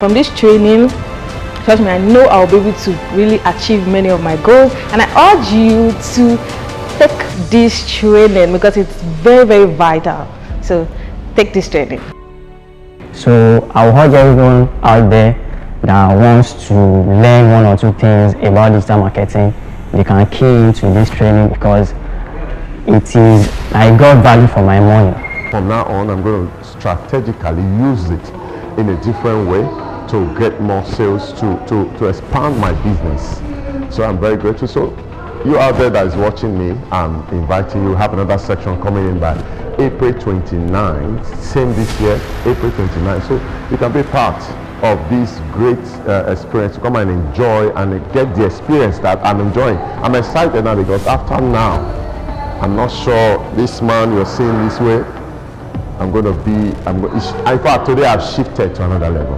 From this training, trust me, I know I'll be able to really achieve many of my goals, and I urge you to take this training because it's very, very vital. So take this training. So I will urge everyone out there that wants to learn one or two things about digital marketing, they can key into this training because it is, I got value for my money. From now on, I'm going to strategically use it in a different way to get more sales, to expand my business. So I'm very grateful. So you out there that is watching me, I'm inviting you. Have another section coming in by April 29, same this year, April 29. So you can be part of this great experience. Come and enjoy and get the experience that I'm enjoying. I'm excited now because after now, I'm not sure this man you're seeing this way, in fact, today I've shifted to another level.